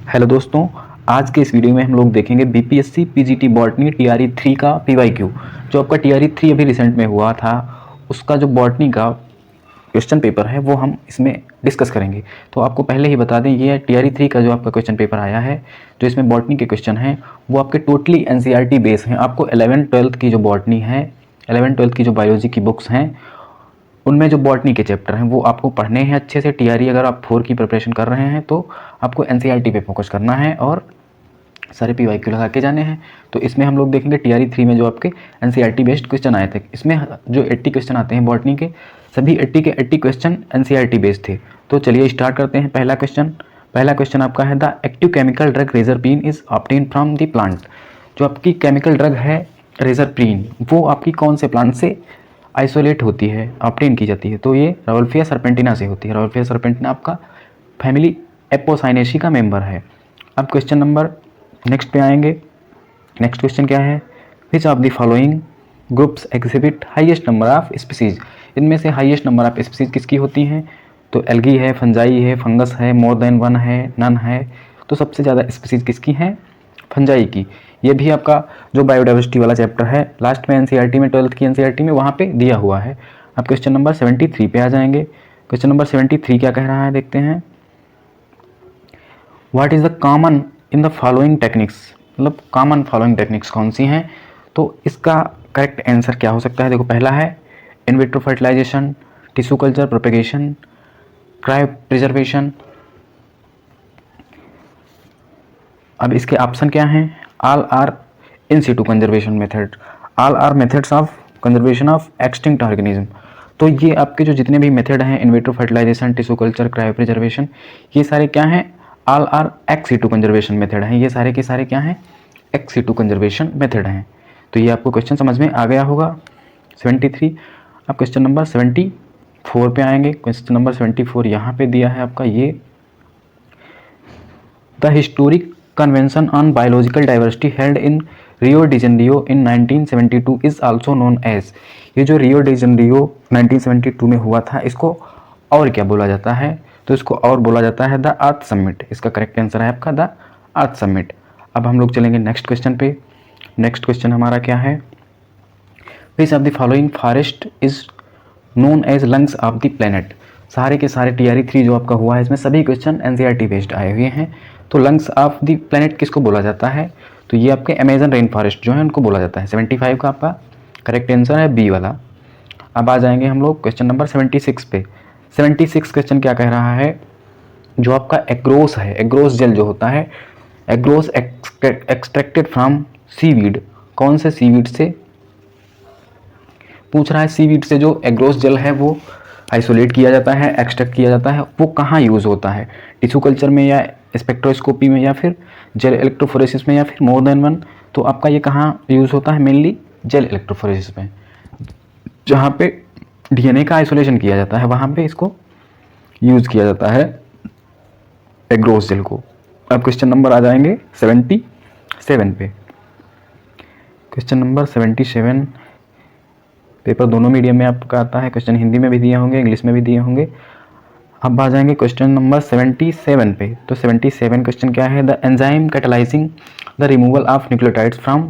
Hello दोस्तों, आज के इस वीडियो में हम लोग देखेंगे बीपीएससी पीजीटी बॉटनी टीआरई 3 का पीवाईक्यू। जो आपका टीआरई 3 अभी रिसेंट में हुआ था, उसका जो बॉटनी का क्वेश्चन पेपर है वो हम इसमें डिस्कस करेंगे। तो आपको पहले ही बता दें, ये टीआरई 3 का जो आपका क्वेश्चन पेपर आया है, जो इसमें बॉटनी के क्वेश्चन हैं वो आपके टोटली एनसीईआरटी बेस हैं। आपको 11th-12th की जो बॉटनी है, 11th-12th की जो बायोलॉजी की बुक्स हैं, उनमें जो बॉटनी के चैप्टर हैं वो आपको पढ़ने हैं अच्छे से। टीआरई अगर आप 4 की प्रिपरेशन कर रहे हैं तो आपको एनसीईआरटी पे फोकस करना है और सारे पीवाईक्यू लगा के जाने हैं। तो इसमें हम लोग देखेंगे टीआरई 3 में जो आपके एनसीईआरटी बेस्ड क्वेश्चन आए थे, इसमें जो 80 क्वेश्चन आते हैं बॉटनी के, सभी 80 के 80 क्वेश्चन एनसीईआरटी बेस्ड थे। तो चलिए स्टार्ट करते हैं। पहला क्वेश्चन आपका है, the active chemical drug reserpine is obtain from the plant. जो आपकी केमिकल ड्रग है रेजरपीन, वो आपकी कौन से प्लांट से आइसोलेट होती है, ऑब्टेन की जाती है? तो ये राउल्फिया सर्पेंटिना से होती है। राउल्फिया सर्पेंटिना आपका फैमिली एपोसाइनेसी का मेंबर है। अब क्वेश्चन नंबर नेक्स्ट पे आएंगे। नेक्स्ट क्वेश्चन क्या है, which of the following groups exhibit highest number of species. इनमें से हाईएस्ट नंबर ऑफ स्पीसीज किसकी होती हैं? तो एल्गी है, फंजाई है, फंगस है, मोर देन वन है, नन है। तो सबसे ज़्यादा स्पीसीज किसकी हैं? फंजाई की। ये भी आपका जो बायोडाइवर्सिटी वाला चैप्टर है लास्ट में एनसीईआरटी में, 12th की एनसीईआरटी में, वहाँ पे दिया हुआ है। अब क्वेश्चन नंबर 73 पे आ जाएंगे। क्वेश्चन नंबर 73 क्या कह रहा है, देखते हैं। What is the common in the following techniques. मतलब कॉमन फॉलोइंग टेक्निक्स कौन सी हैं? तो इसका करेक्ट आंसर क्या हो सकता है? देखो, पहला है in vitro fertilisation, tissue culture propagation, cryo preservation. अब इसके ऑप्शन क्या हैं? All are in situ conservation method, all are methods of conservation of extinct organism. तो ये आपके जो जितने भी मेथड हैं, in vitro fertilisation, tissue culture, cryo preservation, ये सारे क्या हैं? All are ex situ conservation method हैं। ये सारे के सारे क्या हैं? एक्स सिटू कंजर्वेशन मेथड हैं। तो ये आपको क्वेश्चन समझ में आ गया होगा 73। अब क्वेश्चन नंबर 74 पे आएंगे। क्वेश्चन नंबर 74 यहाँ पे दिया है आपका, ये the historic convention on biological diversity held in Rio de Janeiro in 1972 is also known as. ये जो रियो डी जेनेरियो 1972 में हुआ था, इसको और क्या बोला जाता है? तो इसको और बोला जाता है द अर्थ समिट। इसका करेक्ट आंसर है आपका द अर्थ समिट। अब हम लोग चलेंगे नेक्स्ट क्वेश्चन पे। नेक्स्ट क्वेश्चन हमारा क्या है, which of the following forest is known as lungs of the planet. सारे के सारे टीआरई 3 जो आपका हुआ है, इसमें सभी क्वेश्चन एनसीईआरटी बेस्ड आए हुए हैं। तो लंग्स ऑफ द प्लेनेट किसको बोला जाता है? तो ये आपके अमेजन रेन फॉरेस्ट जो है उनको बोला जाता है। 75 का आपका करेक्ट आंसर है बी वाला। अब आ जाएंगे हम लोग क्वेश्चन नंबर 76 पे। 76 क्वेश्चन क्या कह रहा है, जो आपका एग्रोस है, एग्रोस जेल जो होता है, एग्रोस एक्सट्रैक्टेड फ्रॉम सीवीड, कौन से सीवीड से पूछ रहा है? सीवीड से जो एग्रोस जेल है वो आइसोलेट किया जाता है, एक्सट्रैक्ट किया जाता है, वो कहाँ यूज़ होता है? टिश्यू कल्चर में, या स्पेक्ट्रोस्कोपी में, या फिर जेल इलेक्ट्रोफोरेसिस में, या फिर मोर देन वन। तो आपका ये कहाँ यूज़ होता है? मेनली जेल इलेक्ट्रोफोरेसिस में, जहाँ पे डीएनए का आइसोलेशन किया जाता है, वहाँ पे इसको यूज़ किया जाता है एग्रोस जेल को। अब क्वेश्चन नंबर आ जाएंगे 77 पे। क्वेश्चन नंबर 77 पेपर दोनों मीडियम में आपका आता है, क्वेश्चन हिंदी में भी दिए होंगे, इंग्लिश में भी दिए होंगे। अब आ जाएंगे क्वेश्चन नंबर 77 पे। तो 77 क्वेश्चन क्या है, the enzyme catalysing the removal of nucleotides from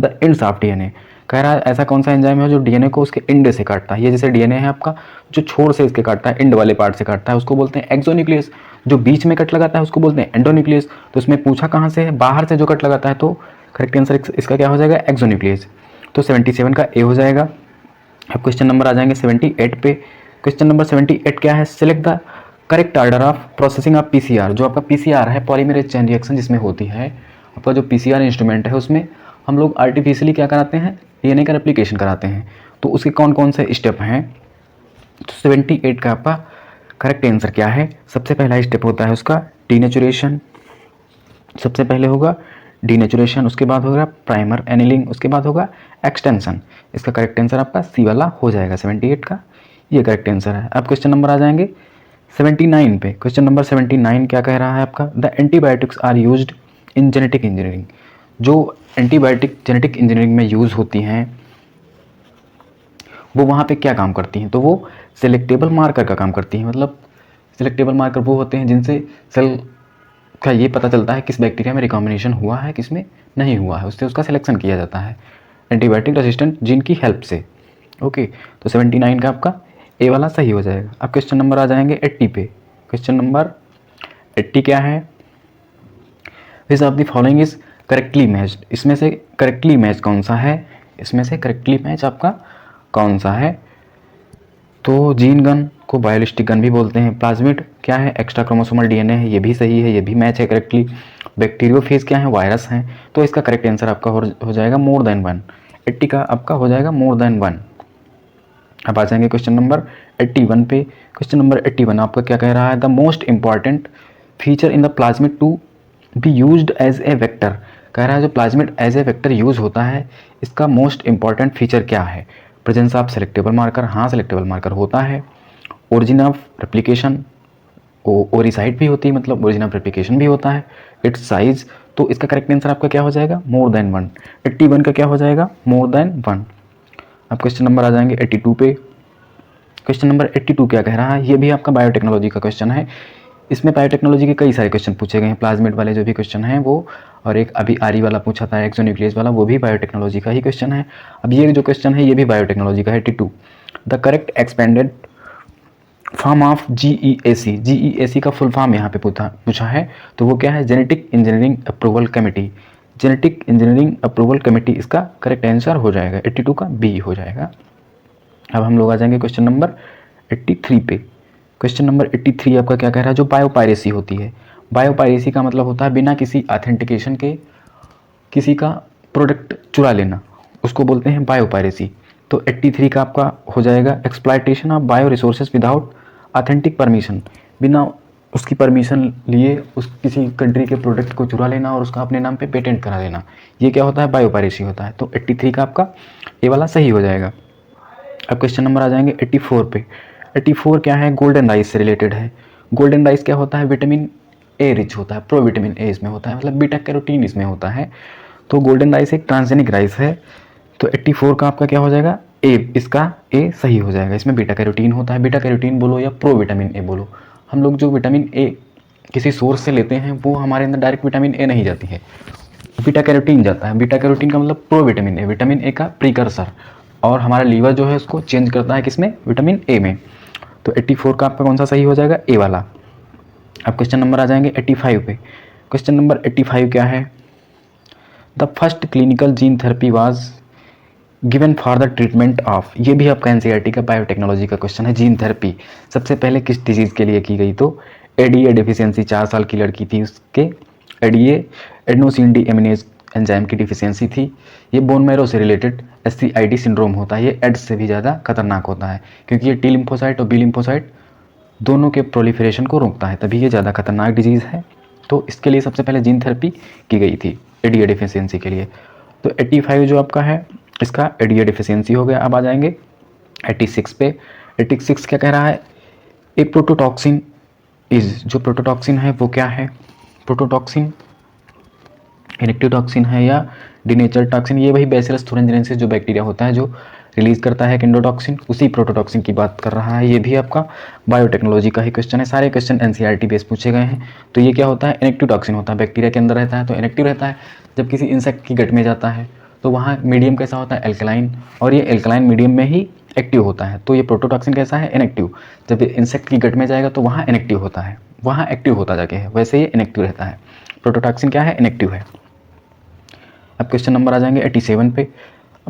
the ends of DNA. कह रहा है ऐसा कौन सा एंजाइम है जो डीएनए को उसके एंड से काटता है। ये जैसे डीएनए है आपका, जो छोर से इसके काटता है, एंड वाले पार्ट से काटता है, उसको बोलते हैं एक्सोन्यूक्लियस। जो बीच में कट लगाता है उसको बोलते हैं एंडोन्यूक्लियस। तो उसमें पूछा कहाँ से है? बाहर से जो कट लगाता है। तो करेक्ट आंसर इसका क्या हो जाएगा? एक्सोन्यूक्लियस। तो 77 का ए हो जाएगा। अब क्वेश्चन नंबर आ जाएंगे 78 पे। क्वेश्चन नंबर 78 क्या है, select the correct order of processing of PCR. जो आपका पीसीआर है, पॉलीमरेज चेन रिएक्शन जिसमें होती है, आपका जो पीसीआर इंस्ट्रूमेंट है उसमें हम लोग आर्टिफिशियली क्या कराते हैं? डीएनए का रेप्लिकेशन कराते हैं। तो उसके कौन कौन से स्टेप हैं? तो 78 का आपका करेक्ट आंसर क्या है? सबसे पहला स्टेप होता है उसका डीनेचुरेशन। सबसे पहले होगा डीनेचुरेशन, उसके बाद होगा प्राइमर एनिलिंग, उसके बाद होगा एक्सटेंशन। इसका करेक्ट आंसर आपका सी वाला हो जाएगा 78 का, ये करेक्ट आंसर है। अब क्वेश्चन नंबर आ जाएंगे 79 पे। क्वेश्चन नंबर 79 क्या कह रहा है आपका, the antibiotics are used in genetic engineering. जो एंटीबायोटिक जेनेटिक इंजीनियरिंग में यूज़ होती हैं वो वहाँ पे क्या काम करती हैं? तो वो सिलेक्टेबल मार्कर का काम करती हैं। मतलब सिलेक्टेबल मार्कर वो होते हैं जिनसे सेल का ये पता चलता है किस बैक्टीरिया में रिकॉम्बिनेशन हुआ है, किस में नहीं हुआ है, उससे उसका सिलेक्शन किया जाता है एंटीबायोटिक रेजिस्टेंट जीन की हेल्प से। ओके, तो 79 का आपका ए वाला सही हो जाएगा। अब क्वेश्चन नंबर आ जाएंगे 80 पे। क्वेश्चन नंबर 80 क्या है, which of the following is correctly matched, इसमें से करेक्टली मैच कौन सा है, इसमें से करेक्टली मैच आपका कौन सा है। तो जीन गन को बायोलिस्टिक गन भी बोलते हैं। प्लाज्मिड क्या है, एक्स्ट्रा क्रोमोसोमल डीएनए है, ये भी सही है, ये भी मैच है करेक्टली। बैक्टीरियोफेज क्या है, वायरस हैं, तो इसका करेक्ट आंसर आपका हो जाएगा मोर देन वन। 80 का आपका हो जाएगा मोर देन वन। अब आ जाएंगे क्वेश्चन नंबर 81 पे। क्वेश्चन नंबर 81 आपका क्या कह रहा है, the most important feature in the plasmid to be used as a vector. कह रहा है जो plasmid as a vector use होता है, इसका मोस्ट इंपॉर्टेंट फीचर क्या है। प्रेजेंस ऑफ सेलेक्टेबल मार्कर, हाँ सेलेक्टेबल मार्कर होता है। ओरिजिन ऑफ रेप्लिकेशन, ओरिसाइट भी होती है, मतलब ओरिजिन ऑफ रेप्लिकेशन भी होता है। इट्स साइज, तो इसका करेक्ट आंसर आपका क्या हो जाएगा, मोर देन वन। 81 का क्या हो जाएगा, मोर देन वन। अब क्वेश्चन नंबर आ जाएंगे 82 पे। क्वेश्चन नंबर 82 क्या कह रहा है, ये भी आपका बायोटेक्नोलॉजी का क्वेश्चन है। इसमें बायोटेक्नोलॉजी के कई सारे क्वेश्चन पूछे गए हैं, प्लाज्मिड वाले जो भी क्वेश्चन हैं वो, और एक अभी आरी वाला पूछा था एक्सोन्यूक्लियस वाला, वो भी बायोटेक्नोलॉजी का ही क्वेश्चन है। अब ये जो क्वेश्चन है ये भी बायोटेक्नोलॉजी का है। 82, the correct expanded form of GEAC, GEAC का फुल फॉर्म यहाँ पे पूछा है, तो वो क्या है, genetic engineering approval committee. Genetic engineering approval committee इसका करेक्ट आंसर हो जाएगा, 82 का बी हो जाएगा। अब हम लोग आ जाएंगे क्वेश्चन नंबर 83 पे। क्वेश्चन नंबर 83 आपका क्या कह रहा है, जो बायोपायरेसी होती है। बायोपायरेसी का मतलब होता है बिना किसी ऑथेंटिकेशन के किसी का प्रोडक्ट चुरा लेना, उसको बोलते हैं बायोपायरेसी। तो 83 का आपका हो जाएगा exploitation of bio resources without authentic permission, बिना उसकी परमिशन लिए उस किसी कंट्री के प्रोडक्ट को चुरा लेना और उसका अपने नाम पे पेटेंट करा लेना, ये क्या होता है, बायोपायरेसी होता है। तो 83 का आपका ये वाला सही हो जाएगा। अब क्वेश्चन नंबर आ जाएंगे 84 पे। 84 क्या है, गोल्डन राइस से रिलेटेड है। गोल्डन राइस क्या होता है, विटामिन ए रिच होता है, प्रो विटामिन ए इसमें होता है, मतलब बीटा कैरोटीन इसमें होता है। तो गोल्डन राइस एक ट्रांसजेनिक राइस है। तो 84 का आपका क्या हो जाएगा, ए, इसका ए सही हो जाएगा। इसमें बीटा कैरोटीन होता है, बीटा कैरोटीन बोलो या प्रो विटामिन ए बोलो, हम लोग जो विटामिन ए किसी सोर्स से लेते हैं वो हमारे अंदर डायरेक्ट विटामिन ए नहीं जाती है, बीटा कैरोटीन जाता है। बीटा कैरोटीन का मतलब pro vitamin A, vitamin A का प्रीकर्सर, और हमारा लीवर जो है उसको चेंज करता है किसमें, विटामिन ए में। तो 84 का आपका कौन सा सही हो जाएगा, ए वाला। अब क्वेश्चन नंबर आ जाएंगे 85 पे। क्वेश्चन नंबर 85 क्या है, the first clinical gene therapy was given for the treatment of, ये भी आपका एनसीईआरटी का बायोटेक्नोलॉजी का क्वेश्चन है। जीन थेरेपी सबसे पहले किस डिजीज़ के लिए की गई, तो एडीए डिफिशियंसी, 4 साल की लड़की थी, उसके एडीए एडेनोसिन डी एमिनेज एंजाइम की डिफिशियंसी थी। ये बोन मैरो से रिलेटेड SCID सिंड्रोम होता है, ये एड्स से भी ज़्यादा खतरनाक होता है क्योंकि ये टी लिम्फोसाइट और बी लिम्फोसाइट दोनों के प्रोलिफरेशन को रोकता है, तभी ये ज़्यादा खतरनाक डिजीज़ है। तो इसके लिए सबसे पहले जीन थेरेपी की गई थी एडीए डिफिशियंसी के लिए। तो 85 जो आपका है इसका एडीए डिफिशियंसी हो गया। अब आ जाएंगे 86 पे। 86 क्या कह रहा है, ए प्रोटोटॉक्सिन इज, जो प्रोटोटॉक्सिन है वो क्या है, प्रोटोटॉक्सिन इनेक्टिव टॉक्सिन है या डिनेचर टॉक्सिन। ये वही बैसिलस thuringiensis जो बैक्टीरिया होता है जो रिलीज करता है किंडोटॉक्सिन, उसी प्रोटोटॉक्सिन की बात कर रहा है। ये भी आपका बायोटेक्नोलॉजी का ही क्वेश्चन है, सारे क्वेश्चन एनसीईआरटी बेस पूछे गए हैं। तो ये क्या होता है, इनेक्टिव टॉक्सिन होता है, बैक्टीरिया के अंदर रहता है तो इनेक्टिव रहता है। जब किसी इंसेक्ट की गट में जाता है तो वहाँ मीडियम कैसा होता है, एल्कलाइन, और ये एल्कलाइन मीडियम में ही एक्टिव होता है। तो ये प्रोटोटॉक्सिन कैसा है, इनेक्टिव। जब इंसेक्ट की गट में जाएगा तो वहाँ इनेक्टिव होता है, वहाँ एक्टिव होता जाके है, वैसे ये इनेक्टिव रहता है। प्रोटोटॉक्सिन क्या है, इनेक्टिव है। अब क्वेश्चन नंबर आ जाएंगे 87 पे।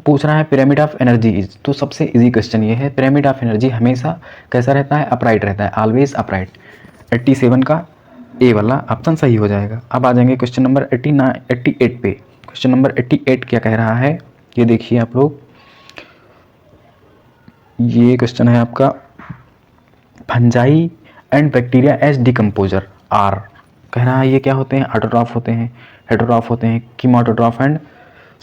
पूछ रहा है पिरामिड ऑफ एनर्जी इज, तो सबसे इजी क्वेश्चन ये है, पिरामिड ऑफ एनर्जी हमेशा कैसा रहता है, अपराइट रहता है, ऑलवेज अपराइट। 87 का ए वाला ऑप्शन सही हो जाएगा। अब आ जाएंगे क्वेश्चन नंबर 88 पे। क्वेश्चन नंबर 88 क्या कह रहा है, ये देखिए आप लोग, ये क्वेश्चन है आपका, fungi and bacteria as decomposer are, कह रहा है ये क्या होते हैं, ऑटोट्रॉफ होते हैं, हेटरोट्रॉफ होते हैं, कीमोटोट्रॉफ एंड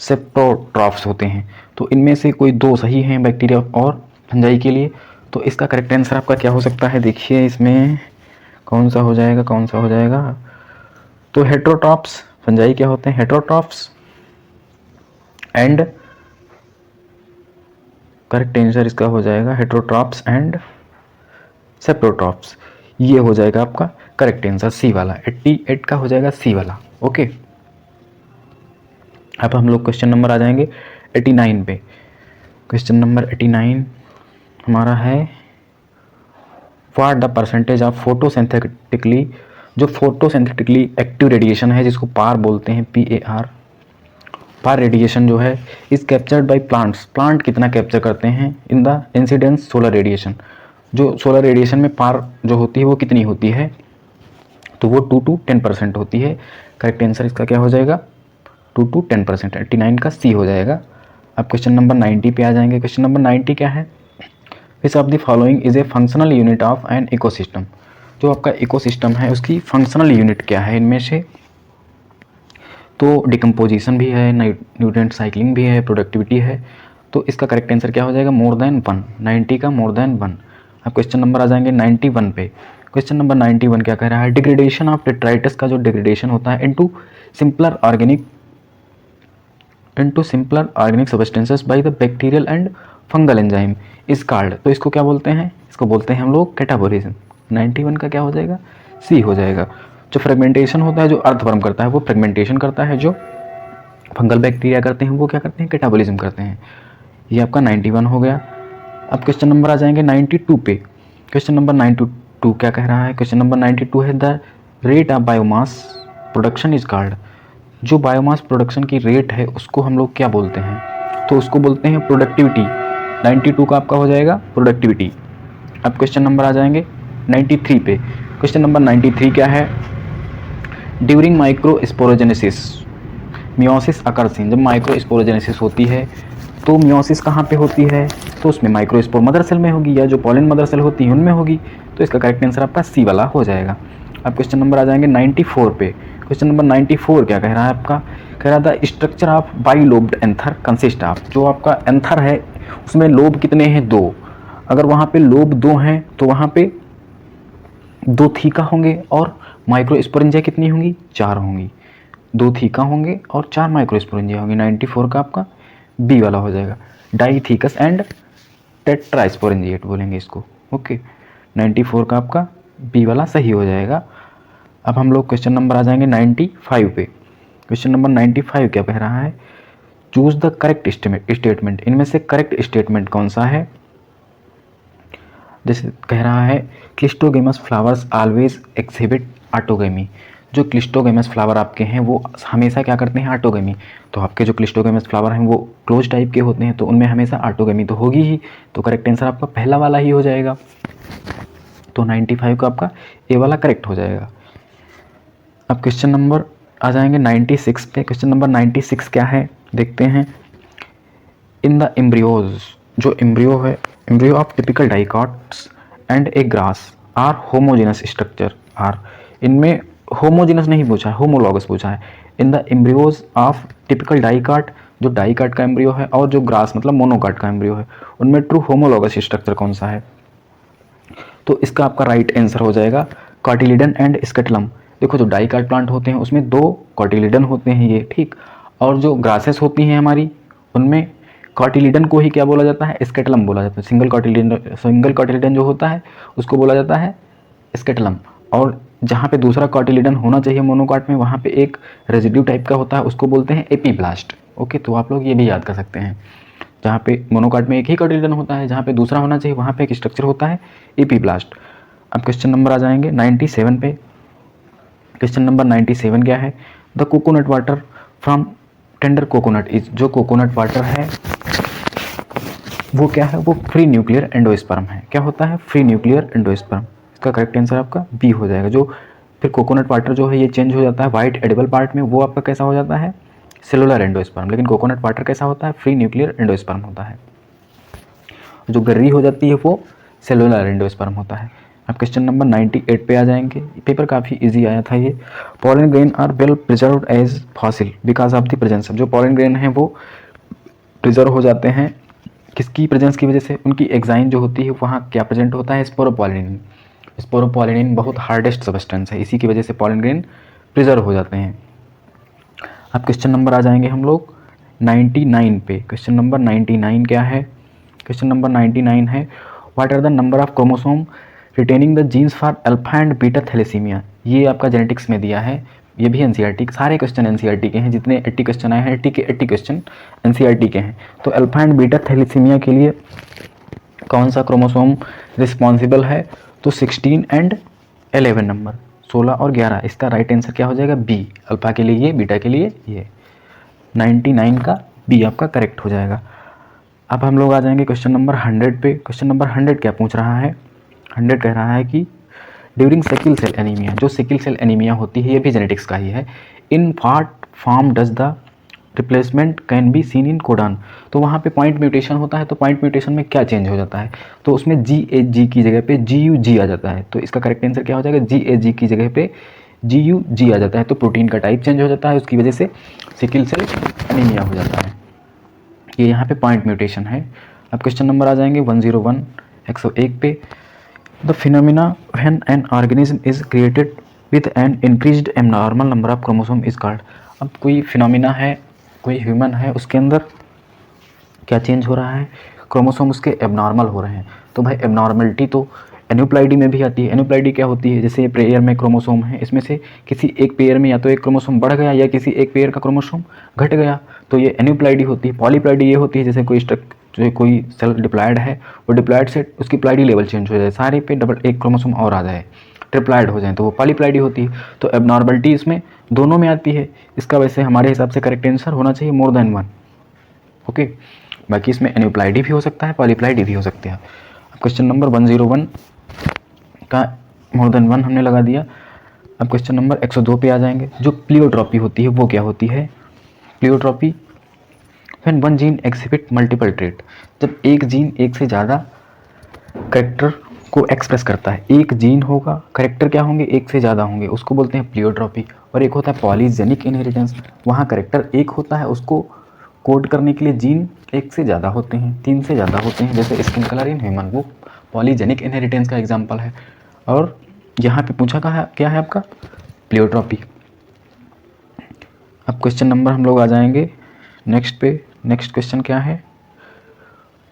सेप्टोट्रॉफ्स होते हैं। तो इनमें से कोई 2 सही हैं बैक्टीरिया और फंजाई के लिए। तो इसका करेक्ट आंसर आपका क्या हो सकता है, देखिए इसमें कौन सा हो जाएगा, कौन सा हो जाएगा। तो हेटरोट्रॉफ्स, फंजाई क्या होते हैं, हेटरोट्रॉफ्स एंड, करेक्ट आंसर इसका हो जाएगा हेटरोट्रॉफ्स एंड सेप्टोट्रॉफ्स, ये हो जाएगा आपका करेक्ट आंसर सी वाला, 88 का हो जाएगा सी वाला। ओके, अब हम लोग क्वेश्चन नंबर आ जाएंगे 89 पे। क्वेश्चन नंबर 89 हमारा है, what the percentage of photosynthetically, जो फोटोसिंथेटिकली एक्टिव रेडिएशन है जिसको पार बोलते हैं, PAR, पार रेडिएशन जो है is captured by plants, plant कितना कैप्चर करते हैं in the incidence solar radiation, जो सोलर रेडिएशन में पार जो होती है वो कितनी होती है, तो वो 2 to 10% होती है। करेक्ट आंसर इसका क्या हो जाएगा, 2 to 10%, 89 का सी हो जाएगा। अब क्वेश्चन नंबर 90 पे आ जाएंगे। क्वेश्चन नंबर 90 क्या है, which of the following is A functional unit of an ecosystem, जो आपका इकोसिस्टम है उसकी फंक्शनल यूनिट क्या है इनमें से, तो डिकम्पोजिशन भी है, न्यूट्रिएंट साइक्लिंग भी है, प्रोडक्टिविटी है, तो इसका करेक्ट आंसर क्या हो जाएगा, मोर देन 1, 90 का मोर देन 1। अब क्वेश्चन नंबर आ जाएंगे 91 पे। क्वेश्चन नंबर 91 क्या कह रहा है, डिग्रेडेशन ऑफ डेट्राइटस का जो डिग्रेडेशन होता है into simpler organic substances by the bacterial and fungal enzyme is called, तो इसको क्या बोलते हैं, इसको बोलते हैं हम लोग कैटाबोलिज्म। 91 का क्या हो जाएगा, सी हो जाएगा। जो फ्रेगमेंटेशन होता है, जो अर्थवर्म करता है वो फ्रेगमेंटेशन करता है, जो फंगल बैक्टीरिया करते हैं वो क्या करते हैं, कैटाबोलिज्म करते हैं। ये आपका 91 हो गया। अब क्वेश्चन नंबर आ जाएंगे 92 पे। क्वेश्चन नंबर 92 क्या कह रहा है, क्वेश्चन नंबर 92 है, the rate of biomass production is called, जो बायोमास प्रोडक्शन की रेट है उसको हम लोग क्या बोलते हैं, तो उसको बोलते हैं प्रोडक्टिविटी। 92 का आपका हो जाएगा प्रोडक्टिविटी। अब क्वेश्चन नंबर आ जाएंगे 93 पे। क्वेश्चन नंबर 93 क्या है, during microsporogenesis meiosis occurs in, जब माइक्रोस्पोरोजेनेसिस होती है तो मियोसिस कहाँ पे होती है, तो उसमें माइक्रोस्पोर मदर सेल में होगी, या जो पॉलन मदर सेल होती है उनमें होगी, तो इसका करेक्ट आंसर आपका सी वाला हो जाएगा। अब क्वेश्चन नंबर आ जाएंगे 94 पे। क्वेश्चन नंबर 94 क्या कह रहा है आपका, कह रहा था structure of bilobed anther consist of, जो आपका एंथर है उसमें लोब कितने हैं, 2, अगर वहाँ पे लोब 2 हैं तो वहाँ पे 2 थीका होंगे, और माइक्रोस्पोरेंजिया कितनी होंगी, 4 होंगी, 2 थीका होंगे और 4 माइक्रोस्पोरेंजिया होंगी। 94 का आपका बी वाला हो जाएगा, डाईथीकस एंड टेट्रास्पोरेंजिएट बोलेंगे इसको। ओके, 94 का आपका बी वाला सही हो जाएगा। अब हम लोग क्वेश्चन नंबर आ जाएंगे 95 पे। क्वेश्चन नंबर 95 क्या कह रहा है, चूज द करेक्ट स्टेटमेंट, इनमें से करेक्ट स्टेटमेंट कौन सा है। जैसे कह रहा है cleistogamous flowers always exhibit autogamy, जो क्लिस्टोगेमस फ्लावर आपके हैं वो हमेशा क्या करते हैं, ऑटोगेमी, तो आपके जो क्लिस्टोगेमस फ्लावर हैं वो क्लोज टाइप के होते हैं तो उनमें हमेशा ऑटोगेमी तो होगी ही, तो करेक्ट आंसर आपका पहला वाला ही हो जाएगा, तो 95 का आपका ए वाला करेक्ट हो जाएगा। अब क्वेश्चन नंबर आ जाएंगे 96 पे। क्वेश्चन नंबर 96 क्या है देखते हैं, इन द एम्ब्रियोज, जो एम्ब्रियो है, embryo of typical dicots and a grass are homogenous structure are, इनमें होमोजेनस नहीं पूछा है, होमोलॉगस पूछा है। In the embryos of typical dicot, जो डाइकाट का एम्ब्रियो है, और जो ग्रास मतलब मोनोकाट का एम्ब्रियो है, उनमें ट्रू होमोलॉगस स्ट्रक्चर कौन सा है, तो इसका आपका राइट आंसर हो जाएगा कॉटिलिडन एंड स्केटलम। देखो जो डाइकाट प्लांट होते हैं उसमें 2 कॉटिलिडन होते हैं ये, ठीक, और जो ग्रासेस होती हैं हमारी उनमें कॉटिलिडन को ही क्या बोला जाता है, स्केटलम बोला जाता है। सिंगल कॉटिलिडन जो होता है उसको बोला जाता है स्केटलम, और जहाँ पे दूसरा कॉटिलिडन होना चाहिए मोनोकाट में वहाँ पे एक रेजिड्यू टाइप का होता है उसको बोलते हैं एपीब्लास्ट। ओके, तो आप लोग ये भी याद कर सकते हैं, जहाँ पे मोनोकाट में एक ही कॉटिलिडन होता है, जहाँ पे दूसरा होना चाहिए वहाँ पे एक स्ट्रक्चर होता है एपीब्लास्ट। अब क्वेश्चन नंबर आ जाएंगे 97 पे। क्वेश्चन नंबर 97 क्या है, the coconut water from tender coconut is, जो कोकोनट वाटर है वो क्या है, वो फ्री न्यूक्लियर एंडोस्पर्म है। क्या होता है, फ्री न्यूक्लियर एंडोस्पर्म। इसका करेक्ट आंसर आपका बी हो जाएगा। जो फिर कोकोनट वाटर जो है ये चेंज हो जाता है वाइट एडिबल पार्ट में, वो आपका कैसा हो जाता है, सेलुलर एंडोस्पर्म, लेकिन कोकोनट वाटर कैसा होता है, फ्री न्यूक्लियर एंडोस्पर्म होता है। जो गर्री हो जाती है वो सेलुलर एंडोस्पर्म होता है। अब क्वेश्चन नंबर 98 पे आ जाएंगे। पेपर काफ़ी इजी आया था ये। Pollen grain are well preserved as fossil because of the presence, जो पॉलन ग्रेन है वो प्रिजर्व हो जाते हैं किसकी प्रेजेंस की वजह से, उनकी एग्जाइन जो होती है वहाँ क्या प्रेजेंट होता है, स्पोरोपॉलिनिन। स्पोरोपॉलिनिन बहुत हार्डेस्ट सब्सटेंस है, इसी की वजह से पॉलन ग्रेन प्रिजर्व हो जाते हैं। अब क्वेश्चन नंबर आ जाएंगे हम लोग 99 पे। क्वेश्चन नंबर 99 क्या है, क्वेश्चन नंबर 99 है what are the number of chromosome retaining the genes for alpha and beta thalassaemia, ये आपका जेनेटिक्स में दिया है, ये भी एनसीईआरटी, सारे क्वेश्चन एनसीईआरटी के हैं, जितने 80 क्वेश्चन आए हैं 80 के 80 क्वेश्चन एनसीईआरटी के हैं। तो अल्फा एंड बीटा थैलेसीमिया के लिए कौन सा क्रोमोसोम रिस्पॉन्सिबल है, तो 16 एंड 11 नंबर, 16 और 11, इसका राइट आंसर क्या हो जाएगा, बी। अल्फा के लिए ये, बीटा के लिए ये, 99 का बी आपका करेक्ट हो जाएगा। अब हम लोग आ जाएंगे क्वेश्चन नंबर 100 पे। क्वेश्चन नंबर 100 क्या पूछ रहा है, 100 कह रहा है कि ड्यूरिंग सिकल सेल एनीमिया, जो सिकल सेल एनीमिया होती है ये भी जेनेटिक्स का ही है, in what form does the replacement can be seen in codon, तो वहाँ पे पॉइंट म्यूटेशन होता है, तो पॉइंट म्यूटेशन में क्या चेंज हो जाता है, तो उसमें GAG की जगह पे GUG आ जाता है, तो इसका करेक्ट आंसर क्या हो जाएगा, GAG की जगह पे GUG आ जाता है, तो प्रोटीन का टाइप चेंज हो जाता है, उसकी वजह से सिकल सेल एनीमिया हो जाता है, ये यहाँ पे पॉइंट म्यूटेशन है। अब क्वेश्चन नंबर आ जाएंगे 101 101 पे, the phenomena when an organism is created with an increased abnormal number of chromosome is called, अब कोई फिनोमिना है, कोई ह्यूमन है, उसके अंदर क्या चेंज हो रहा है, क्रोमोसोम उसके एबनॉर्मल हो रहे हैं, तो भाई एबनॉर्मलिटी तो एन्यूप्लाइडी में भी आती है। एन्यूप्लाइडी क्या होती है, जैसे पेयर में क्रोमोसोम है, इसमें से किसी एक पेयर में या तो एक क्रोमोसोम बढ़ गया या किसी एक पेयर का क्रोमोसोम घट गया, तो ये एन्यूप्लाइडी होती है। पॉलीप्लाइडी ये होती है जैसे कोई सेल डिप्लॉयड है, वो डिप्लॉयड से उसकी प्लाइडी लेवल चेंज हो जाए, सारे पे डबल एक क्रोमोसोम और आ जाए, ट्रिप्लॉयड हो जाए, तो वो पॉलीप्लाइडी होती है। तो एबनॉर्मलिटी इसमें दोनों में आती है, इसका वैसे हमारे हिसाब से करेक्ट आंसर होना चाहिए मोर देन 1। ओके, बाकी इसमें एन्यूप्लाइडी भी हो सकता है, पॉलीप्लाइडी भी हो सकते हैं। अब क्वेश्चन नंबर 101 का मोर देन 1 हमने लगा दिया। अब क्वेश्चन नंबर 102 पे आ जाएंगे। जो प्लियोट्रॉपी होती है वो क्या होती है, pleiotropy when one gene exhibit multiple trait, जब एक जीन एक से ज़्यादा करेक्टर को एक्सप्रेस करता है, एक जीन होगा, करेक्टर क्या होंगे, एक से ज़्यादा होंगे, उसको बोलते हैं प्लियोट्रॉपी। और एक होता है पॉलीजेनिक इनहेरिटेंस, वहाँ करेक्टर एक होता है, उसको कोड करने के लिए जीन एक से ज़्यादा होते हैं, 3 से ज़्यादा होते हैं, जैसे स्किन कलर इन ह्यूमन, वो पॉलीजेनिक इनहेरिटेंस का एग्जाम्पल है। और यहाँ पे पूछा क्या है आपका, प्लियोट्रॉपी। अब क्वेश्चन नंबर हम लोग आ जाएंगे नेक्स्ट पे। नेक्स्ट क्वेश्चन क्या है,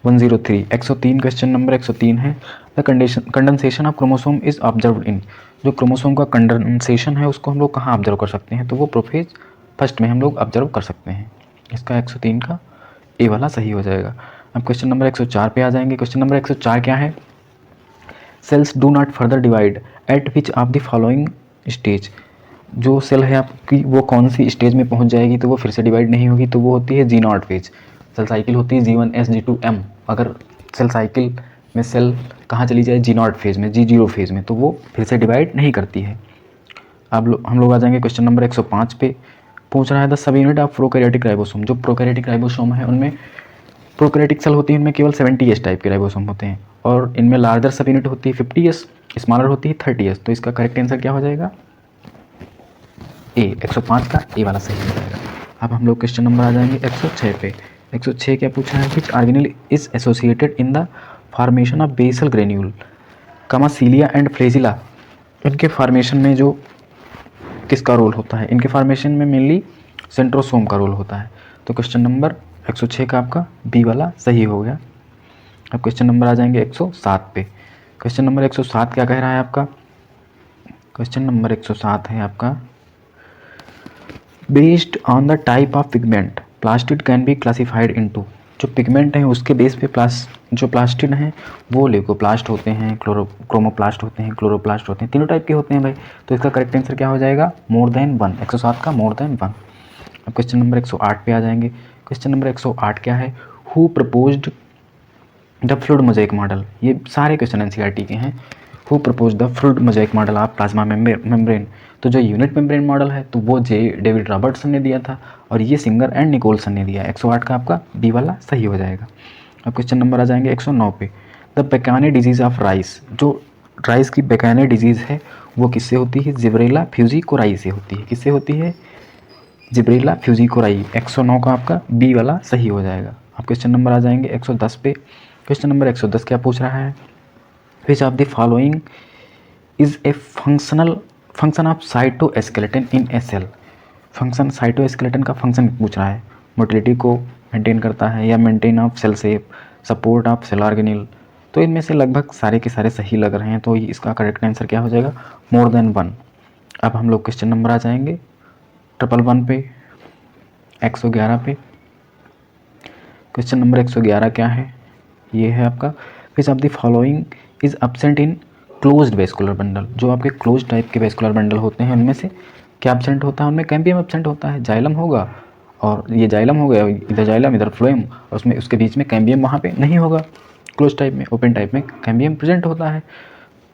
103 103 क्वेश्चन नंबर 103 है, the condensation of chromosome is observed in, जो क्रोमोसोम का कंडेंसेशन है उसको हम लोग कहाँ ऑब्जर्व कर सकते हैं, तो वो प्रोफेज फर्स्ट में हम लोग ऑब्जर्व कर सकते हैं। इसका 103 का ए वाला सही हो जाएगा। अब क्वेश्चन नंबर 104 पे आ जाएंगे। क्वेश्चन नंबर 104 क्या है, sales do not further divide eight which of the following stage, जो सेल है आपकी वो कौन सी स्टेज में पहुंच जाएगी तो वो फिर से डिवाइड नहीं होगी, तो वो होती है G0 फेज। सेल साइकिल होती है G1S G2M, अगर सेल साइकिल में सेल कहाँ चली जाए, G0 फेज में, G0 फेज में, तो वो फिर से डिवाइड नहीं करती है। अब हम लोग आ जाएंगे क्वेश्चन नंबर 105 पे। पूछ रहा है the sub unit of prokaryotic ribosome, जो प्रोकैरियोटिक राइबोसोम है उनमें प्रोकैरियोटिक सेल होती है, उनमें केवल 70S टाइप के राइबोसोम होते हैं, और इनमें लार्जर सब यूनिट होती है 50S, स्मॉलर होती है 30S, तो इसका करेक्ट आंसर क्या हो जाएगा, ए। 105 का ए वाला सही हो जाएगा। अब हम लोग क्वेश्चन नंबर आ जाएंगे 106 पे। 106 क्या पूछा है, which organelle is associated in the formation of basal granule, cilia and flagella, इनके फॉर्मेशन में जो किसका रोल होता है, इनके फॉर्मेशन में मेनली सेंट्रोसोम का रोल होता है। तो क्वेश्चन नंबर 106 का आपका बी वाला सही हो गया। अब क्वेश्चन नंबर आ जाएंगे 107 पे। क्वेश्चन नंबर 107 क्या कह रहा है आपका, क्वेश्चन नंबर 107 है आपका, based on the type of pigment plastid can be classified into, जो पिगमेंट हैं उसके बेस पे जो प्लास्टिड हैं वो ल्यूकोप्लास्ट होते हैं, क्रोमोप्लास्ट होते हैं, क्लोरोप्लास्ट होते हैं, तीनों टाइप के होते हैं भाई। तो इसका करेक्ट आंसर क्या हो जाएगा, मोर देन 1। 107 का मोर देन 1। अब क्वेश्चन नंबर 108 पे आ जाएंगे। क्वेश्चन नंबर 108 क्या है, who proposed the fluid mosaic model, ये सारे क्वेश्चन एनसीईआरटी के हैं। Who propose the fluid mosaic model of plasma membrane, तो जो यूनिट मेम्ब्रेन मॉडल है तो वो डेविड रॉबर्टसन ने दिया था, और ये सिंगर एंड निकोलसन ने दिया। 108 का आपका बी वाला सही हो जाएगा। अब क्वेश्चन नंबर आ जाएंगे 109 पे। द बेकाने डिजीज़ ऑफ राइस, जो राइस की बेकाने डिजीज़ है वो किससे होती है, जिब्रेला फ्यूजिकोराई से होती है। किससे होती है, जिब्रेला फ्यूजिकोराई। 109 का आपका बी वाला सही हो जाएगा। अब क्वेश्चन नंबर आ जाएंगे 110 पे। क्वेश्चन नंबर 110 क्या पूछ रहा है, which of the following is a function of cytoskeleton in a cell, function cytoskeleton का फंक्शन पूछ रहा है, मोटिलिटी को मेंटेन करता है या maintain of cell shape, support of cell organelle, तो इनमें से लगभग सारे के सारे सही लग रहे हैं, तो इसका करेक्ट आंसर क्या हो जाएगा, मोर देन 1। अब हम लोग क्वेश्चन नंबर आ जाएंगे 111 पे, 111 पे। क्वेश्चन नंबर 111 क्या है, ये है आपका, विच of the following is absent in closed vascular bundle. जो आपके क्लोज टाइप के वेस्कुलर बंडल होते हैं उनमें से क्या एब्सेंट होता है, उनमें कैम्बियम एब्सेंट होता है। जाइलम होगा, और ये जाइलम हो गया, इधर जाइलम इधर फ्लोएम, और उसमें उसके बीच में कैम्बियम वहाँ पे नहीं होगा। क्लोज टाइप में, ओपन टाइप में कैम्बियम प्रेजेंट होता है।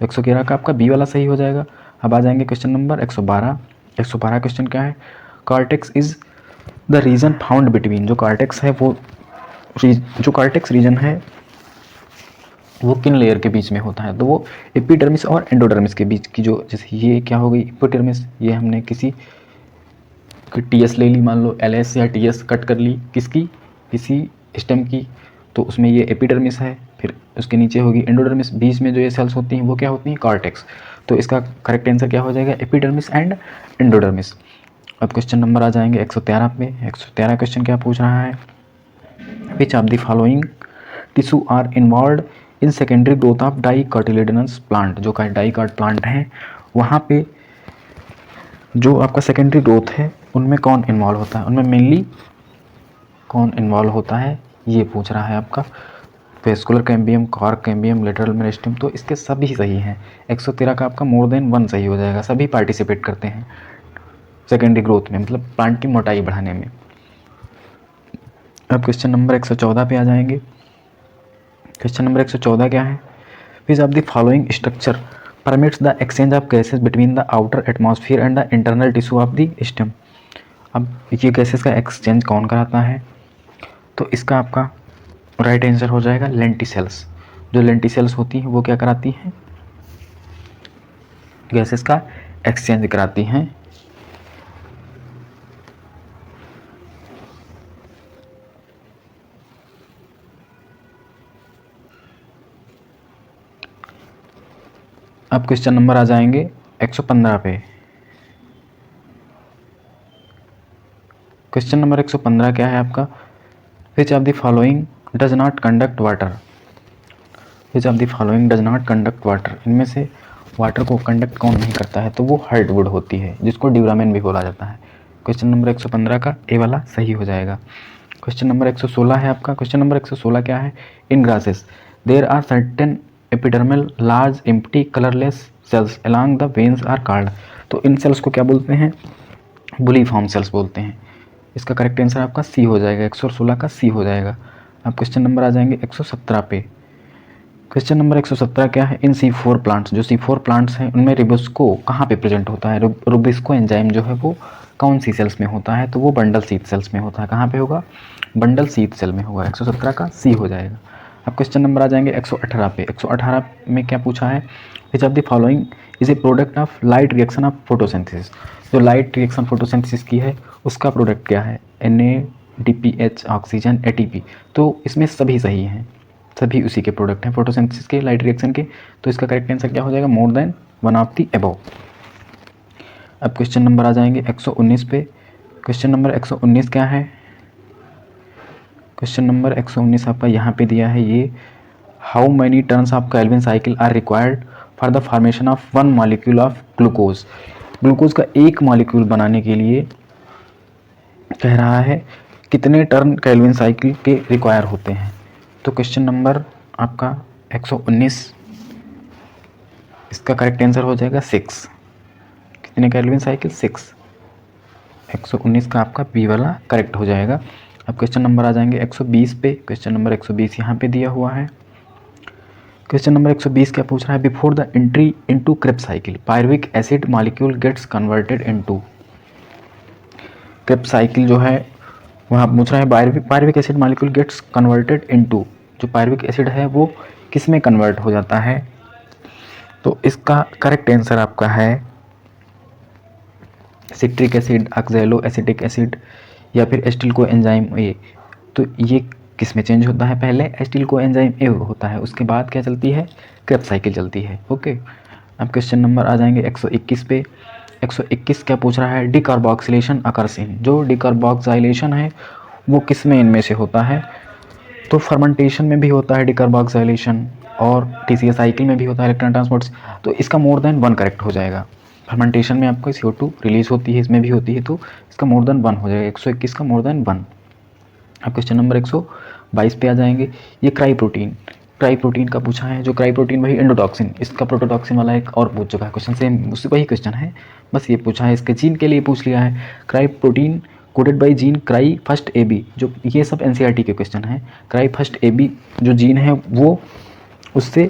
111 का आपका बी वाला सही हो जाएगा। अब आ जाएंगे क्वेश्चन नंबर 112। 112 क्वेश्चन क्या है, cortex is the region found between. जो कॉर्टेक्स है वो जो कॉर्टेक्स रीजन है वो किन लेयर के बीच में होता है, तो वो एपिडर्मिस और एंडोडर्मिस के बीच की, जो जैसे ये क्या हो गई एपिडर्मिस, ये हमने किसी टीएस ले ली, मान लो एलएस या टीएस कट कर ली किसकी, किसी स्टेम की, तो उसमें ये एपिडर्मिस है। फिर उसके नीचे होगी एंडोडर्मिस, बीच में जो ये सेल्स होती हैं वो क्या होती हैं, कॉर्टेक्स। तो इसका करेक्ट आंसर क्या हो जाएगा, एपिडर्मिस एंड एंडोडर्मिस। अब क्वेश्चन नंबर आ जाएंगे 113 पे। 113 क्वेश्चन क्या पूछ रहा है, which of the following tissue are involve in secondary growth of dicotyledonous plant. जो डाइकोट प्लांट हैं वहाँ पे जो आपका सेकेंडरी ग्रोथ है उनमें कौन इन्वॉल्व होता है, उनमें मेनली कौन इन्वॉल्व होता है, ये पूछ रहा है आपका। Vascular cambium, cork cambium, lateral meristem, तो इसके सभी सही हैं। 113 का आपका मोर देन 1 सही हो जाएगा। सभी पार्टिसिपेट करते हैं सेकेंडरी ग्रोथ में, मतलब प्लांट की मोटाई बढ़ाने में। अब क्वेश्चन नंबर 114 पे आ जाएंगे। क्वेश्चन नंबर 114 क्या है, which of the following structure permits the exchange of gases between the outer atmosphere and the internal tissue of the stem. अब ये गैसेस का एक्सचेंज कौन कराता है, तो इसका आपका राइट आंसर हो जाएगा लेंटिसेल्स। जो लेंटिसेल्स होती हैं वो क्या कराती हैं, गैसेस का एक्सचेंज कराती हैं। अब क्वेश्चन नंबर आ जाएंगे 115 पे। क्वेश्चन नंबर 115 क्या है आपका, विच of the following does not conduct water. Which of the following does not conduct water, इनमें से वाटर को कंडक्ट कौन नहीं करता है, तो वो हार्डवुड होती है, जिसको ड्यूरामेन भी बोला जाता है। क्वेश्चन नंबर 115 का ए वाला सही हो जाएगा। क्वेश्चन नंबर 116 है आपका। क्वेश्चन नंबर 116 क्या है, in grasses there are certain epidermal large empty colourless cells along the veins are called. तो इन सेल्स को क्या बोलते हैं, बुलीफॉर्म सेल्स बोलते हैं। इसका करेक्ट आंसर आपका सी हो जाएगा, 116 का सी हो जाएगा। अब क्वेश्चन नंबर आ जाएंगे 117 पे। क्वेश्चन नंबर 117 क्या है, इन C4 प्लांट्स, जो C4 प्लांट्स हैं उनमें रिबोस्को कहाँ पे प्रेजेंट होता है, रुबिस्को एंजाइम जो है वो कौन सी सेल्स में होता है, तो वो बंडल शीथ सेल्स में होता है। कहाँ पे होगा, बंडल शीथ सेल में होगा। 117 का सी हो जाएगा। अब क्वेश्चन नंबर आ जाएंगे 118 पे। 118 में क्या पूछा है, which of the following is A product of light reaction of photosynthesis. जो लाइट रिएक्शन फोटोसिंथेसिस की है उसका प्रोडक्ट क्या है, NADPH, ऑक्सीजन, ATP। तो इसमें सभी सही हैं, सभी उसी के प्रोडक्ट हैं फोटोसिंथेसिस के, लाइट रिएक्शन के। तो इसका करेक्ट आंसर क्या हो जाएगा, more than 1 of the above. अब क्वेश्चन नंबर आ जाएंगे 119 पे। क्वेश्चन नंबर 119 क्या है, क्वेश्चन नंबर 119 आपका यहाँ पे दिया है ये, how many turns of Calvin cycle are required for the formation of 1 molecule of glucose. Glucose का एक मॉलिक्यूल बनाने के लिए कह रहा है कितने टर्न केल्विन साइकिल के रिक्वायर होते हैं। तो क्वेश्चन नंबर आपका 119, इसका करेक्ट आंसर हो जाएगा 6। कितने केल्विन साइकिल, 6। 119 का आपका बी वाला करेक्ट हो जाएगा। अब क्वेश्चन नंबर आ जाएंगे 120 पे। क्वेश्चन नंबर 120 यहाँ पे दिया हुआ है। क्वेश्चन नंबर 120 क्या पूछ रहा है, before the entry into Krebs cycle pyruvic acid molecule gets converted into. Krebs cycle जो है वहाँ पूछ रहा है pyruvic acid molecule gets converted into, जो पायरुविक एसिड है वो किस में कन्वर्ट हो जाता है। तो इसका करेक्ट आंसर आपका है citric acid, oxalo acetic acid, या फिर एस्टिल को एंजाइम ए। तो ये किस में चेंज होता है, पहले एस्टिल को एंजाइम ए होता है, उसके बाद क्या चलती है, क्रेब्स साइकिल चलती है। ओके। अब क्वेश्चन नंबर आ जाएंगे 121 पे। 121 क्या पूछ रहा है, डिकार्बोक्सिलेशन अकर्स इन। जो डिकार्बोक्सिलेशन है वो किस में इनमें से होता है, तो फर्मेंटेशन में भी होता है डिकार्बोक्सिलेशन, और TCA साइकिल में भी होता है इलेक्ट्रॉन ट्रांसपोर्ट। तो इसका मोर देन 1 करेक्ट हो जाएगा। फर्मेंटेशन में आपको CO2 रिलीज होती है, इसमें भी होती है, तो इसका मोर देन 1 हो जाएगा। 121 का मोर देन 1। अब क्वेश्चन नंबर 122 पे आ जाएंगे। ये क्राई प्रोटीन का पूछा है। जो क्राई प्रोटीन वही एंडोटॉक्सिन, इसका प्रोटोटॉक्सिन वाला एक और पूछ चुका है क्वेश्चन, सेम उससे वही क्वेश्चन है, बस ये पूछा है। इसके जीन के लिए पूछ लिया है। Cry protein coded by gene cry first AB, जो ये सब NCERT के क्वेश्चन है। क्राई फर्स्ट AB जो जीन है वो उससे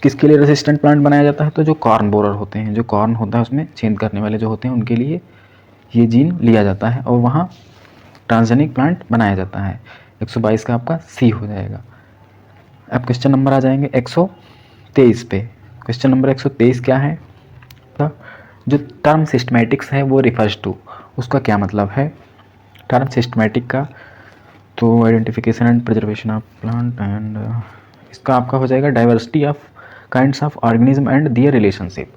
किसके लिए रेसिस्टेंट प्लांट बनाया जाता है? तो जो कॉर्न बोरर होते हैं, जो कॉर्न होता है उसमें छेद करने वाले जो होते हैं उनके लिए ये जीन लिया जाता है और वहाँ ट्रांसजेनिक प्लांट बनाया जाता है। 122 का आपका C हो जाएगा। अब क्वेश्चन नंबर आ जाएंगे 123 पे। क्वेश्चन नंबर 123 क्या है? तो जो टर्म सिस्टमैटिक्स है वो रिफर्स टू, उसका क्या मतलब है टर्म सिस्टमैटिक का? तो identification and preservation of plant and इसका आपका हो जाएगा diversity of kinds of organism and their relationship.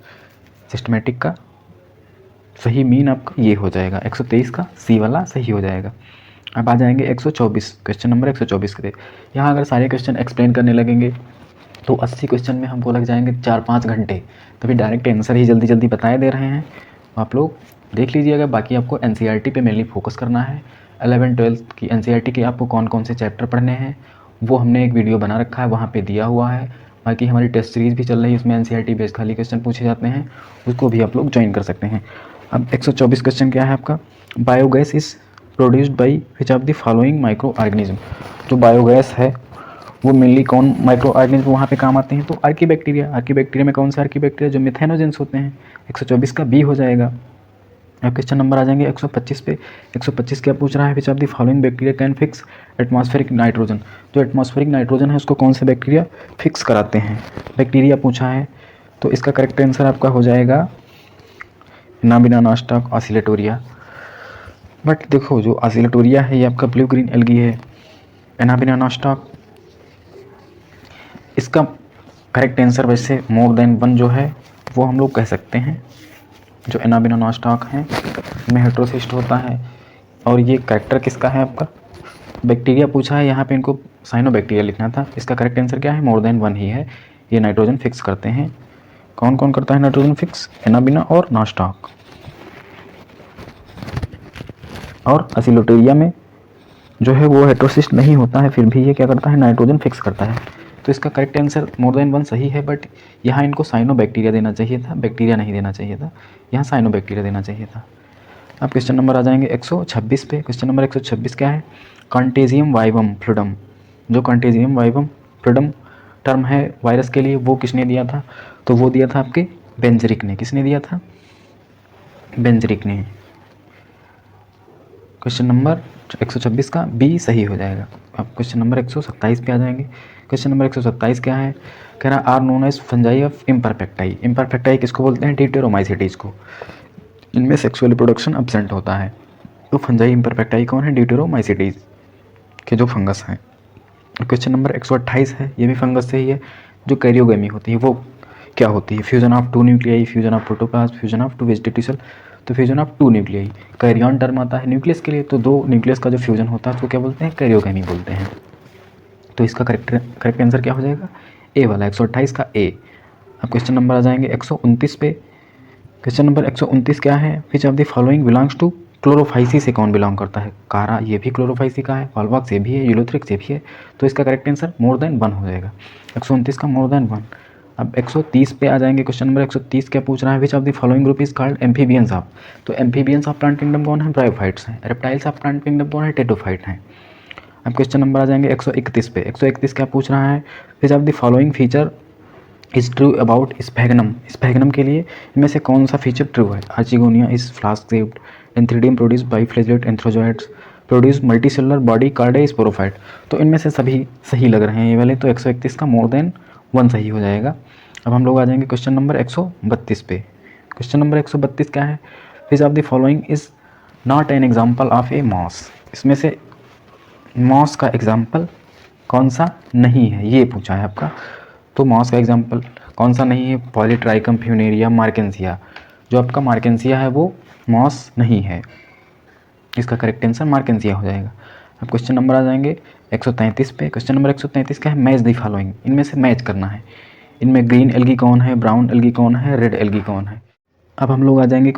Systematic का सही मीन आपका ये हो जाएगा। 123 का C वाला सही हो जाएगा। अब आ जाएंगे 124, क्वेश्चन नंबर 124 के। यहाँ अगर सारे क्वेश्चन एक्सप्लेन करने लगेंगे तो 80 क्वेश्चन में हमको लग जाएंगे 4-5 घंटे। तभी डायरेक्ट आंसर ही जल्दी जल्दी बताए दे रहे हैं, आप लोग देख लीजिएगा। बाकी आपको NCERT पे मेनली फोकस करना है। 11-12 की NCERT के आपको कौन कौन से चैप्टर पढ़ने हैं वो हमने एक वीडियो बना रखा है, वहाँ पे दिया हुआ है। बाकी हमारी टेस्ट सीरीज़ भी चल रही है, उसमें NCERT बेस्ड खाली क्वेश्चन पूछे जाते हैं, उसको भी आप लोग ज्वाइन कर सकते हैं। अब 124 क्वेश्चन क्या है आपका? Biogas is produced by which of the following micro organism. जो बायोगैस है वो मेनली कौन माइक्रो ऑर्गेनिज्म वहाँ पे काम आते हैं? तो आर्कीबैक्टीरिया में कौन सा आर्कीबैक्टीरिया? जो मिथेनोजेंस होते हैं। 124 का B हो जाएगा। अब क्वेश्चन नंबर आ जाएंगे 125 पे। 125 क्या पूछ रहा है? Which of the following bacteria can fix atmospheric nitrogen. जो एटमॉस्फेरिक नाइट्रोजन है उसको कौन से बैक्टीरिया फिक्स कराते हैं? बैक्टीरिया पूछा है, तो इसका करेक्ट आंसर आपका हो जाएगा एनाबिना नॉस्टॉक ऑसिलेटोरिया। बट देखो जो ऑसिलेटोरिया है ये आपका ब्लू ग्रीन एल्गी है। एनाबिना नॉस्टॉक इसका करेक्ट आंसर वैसे मोर देन 1 जो है वो हम लोग कह सकते हैं। जो एनाबिना नॉस्टॉक है में हेट्रोसिस्ट होता है। और ये करेक्टर किसका है आपका? बैक्टीरिया पूछा है, यहाँ पे इनको साइनोबैक्टीरिया लिखना था। इसका करेक्ट आंसर क्या है? मोर देन 1 ही है। ये नाइट्रोजन फिक्स करते हैं। कौन कौन करता है नाइट्रोजन फिक्स? एनाबिना और नॉस्टॉक। और ऑसिलेटोरिया में जो है वो हेट्रोसिस्ट नहीं होता है, फिर भी ये क्या करता है? नाइट्रोजन फिक्स करता है। तो इसका करेक्ट आंसर मोर देन 1 सही है, बट यहाँ इनको साइनोबैक्टीरिया देना चाहिए था, बैक्टीरिया नहीं देना चाहिए था, यहाँ साइनोबैक्टीरिया देना चाहिए था। अब क्वेश्चन नंबर आ जाएंगे 126 पे। क्वेश्चन नंबर 126 क्या है? Contagium vivum fluidum. जो कॉन्टेजियम वाइवम फ्लूइडम टर्म है वायरस के लिए वो किसने दिया था? तो वो दिया था आपके बेंजरिक ने। किसने दिया था? बेंजरिक ने। क्वेश्चन नंबर 126 का B सही हो जाएगा। अब क्वेश्चन नंबर 127 पे आ जाएंगे। क्वेश्चन नंबर 127 क्या है? कह रहा are known as fungi of imperfecti. Imperfecti किसको बोलते हैं? ड्यूटेरोमाइसिटीज को। इनमें सेक्सुअल रिप्रोडक्शन एब्सेंट होता है। तो फंजाई इम्परफेक्टाई कौन है? ड्यूटेरोमाइसिटीज के जो फंगस हैं। क्वेश्चन नंबर 128 है, ये भी फंगस से ही है। जो कैरियोगेमी होती है वो क्या होती है? Fusion of 2 nuclei, fusion of protoplasm, fusion of 2 vegetative cell. तो fusion of 2 nuclei karyon term आता है न्यूक्लियस के लिए, तो 2 न्यूक्लियस का जो फ्यूजन होता है उसको क्या बोलते हैं? कैरियोगेमी बोलते हैं। तो इसका करेक्ट आंसर क्या हो जाएगा? A वाला, 128 का A। अब क्वेश्चन नंबर आ जाएंगे 129 पे। क्वेश्चन नंबर 129 क्या है? Which of the following belongs to Chlorophyceae से कौन बिलोंग करता है? कारा ये भी क्लोरोफाइसी का है, वॉल्वॉक्स ये भी है, यूलोथ्रिक्स ये भी है। तो इसका करेक्ट आंसर मोर देन 1 हो जाएगा। 129 का मोर देन 1। अब 130 पे आ जाएंगे। क्वेश्चन नंबर 130 क्या पूछ रहा है? Which of the following group is called amphibians of. तो एम्फीबियंस ऑफ प्लांट किंगडम कौन है? ब्रायोफाइट्स हैं। रेप्टाइल्स ऑफ प्लांट किंगडम कौन है? टेटोफाइट हैं। अब क्वेश्चन नंबर आ जाएंगे 131 पे। 131 क्या पूछ रहा है? Which of the following feature is true about sphagnum. Sphagnum के लिए इनमें से कौन सा फीचर ट्रू है? Archegonia is flask shaped, antheridium produce biflagellate antherozoids, produce multicellular body कार्डे स्पोरोफाइट। तो इनमें से सभी सही लग रहे हैं ये वाले, तो 131 का मोर देन 1 सही हो जाएगा। अब हम लोग आ जाएंगे क्वेश्चन नंबर 132 पे। क्वेश्चन नंबर 132 क्या है? Which of the following is not an example of a moss. इसमें से मॉस का एग्जाम्पल कौन सा नहीं है, ये पूछा है आपका। तो मॉस का एग्जाम्पल कौन सा नहीं है? Polytrichum Funaria मार्केंसिया। जो आपका मार्केंसिया है वो मॉस नहीं है। इसका करेक्ट आंसर मार्केंसिया हो जाएगा। अब क्वेश्चन नंबर आ जाएंगे 133 पे क्वेश्चन नंबर 133 क्या है, मैच द फॉलोइंग, इनमें से मैच करना है, इनमें ग्रीन एल्गी कौन है, ब्राउन एल्गी कौन है, रेड एल्गी कौन है। अब हम लोग आ जाएंगे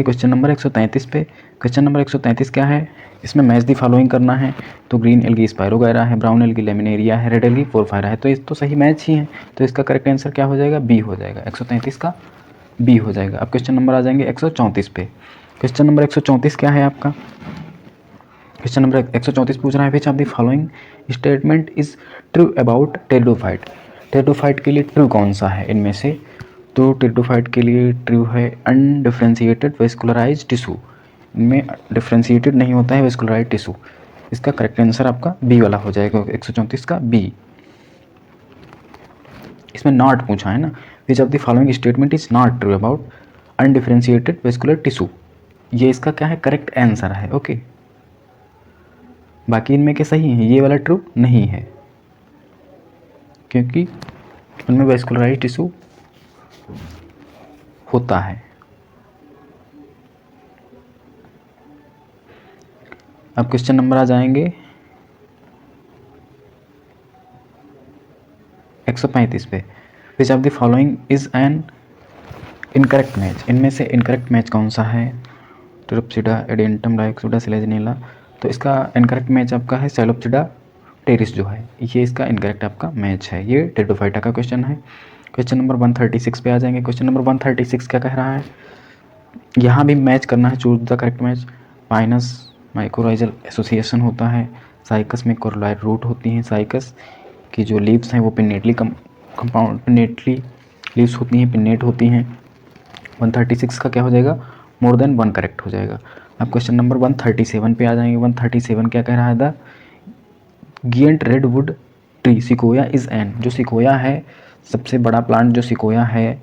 क्वेश्चन नंबर 133 पे। क्वेश्चन नंबर 133 क्या है, इसमें मैच दी फॉलोइंग करना है। तो ग्रीन एल्गी स्पायरोगायरा है, ब्राउन एल्गी लेमिनेरिया है, रेड एल्गी पोरफायरा है। तो इस तो सही मैच ही है, तो इसका करेक्ट आंसर क्या हो जाएगा, बी हो जाएगा, 133 का बी हो जाएगा। अब क्वेश्चन नंबर आ जाएंगे 134 पे। क्वेश्चन नंबर 134 क्या है आपका, क्वेश्चन नंबर 134 पूछ रहा है which of the following statement is true about pteridophyte. Pteridophyte के लिए ट्रू कौन सा है इनमें से, तो टेरिडोफाइट के लिए ट्रू है अनडिफ्रेंशिएटेड वेस्कुलराइज टिश्यू, इनमें डिफ्रेंशिएटेड नहीं होता है वेस्कुलराइज टिश्यू। इसका करेक्ट आंसर आपका बी वाला हो जाएगा, 134 का बी। इसमें नॉट पूछा है ना, विच of the following statement is not true about undifferentiated vascular tissue, ये इसका क्या है करेक्ट आंसर है। ओके, बाकी इनमें के सही हैं, ये वाला ट्रू नहीं है क्योंकि उनमें वेस्कुलराइज टिश्यू होता है। अब क्वेश्चन नंबर आ जाएंगे 135 पे, विच of the following is an incorrect match, इनमें से इनकरेक्ट मैच कौन सा है, ट्रिप्सिडा एडेंटम डाइक्सोडा सिलेजनेला। तो इसका इनकरेक्ट मैच आपका है सेलोप्सिडा टेरिस जो है, ये इसका इनकरेक्ट आपका मैच है। ये टेरिडोफाइटा का क्वेश्चन है। क्वेश्चन नंबर 136 पे आ जाएंगे। क्वेश्चन नंबर 136 क्या कह रहा है, यहाँ भी मैच करना है, choose the correct match. Minus mycorrhizal association होता है, साइकस में कोरोलाइड रूट होती हैं, साइकस की जो लीव्स हैं वो पिन्नेटली कंपाउंड पिन्नेटली लीव्स होती हैं, पिन्नेट होती हैं। 136 का क्या हो जाएगा, मोर देन वन करेक्ट हो जाएगा। अब क्वेश्चन नंबर 137 पे आ जाएंगे। 137 क्या कह रहा है, the giant redwood tree sequoia is an, जो सिकोया है सबसे बड़ा प्लांट जो सिकोया है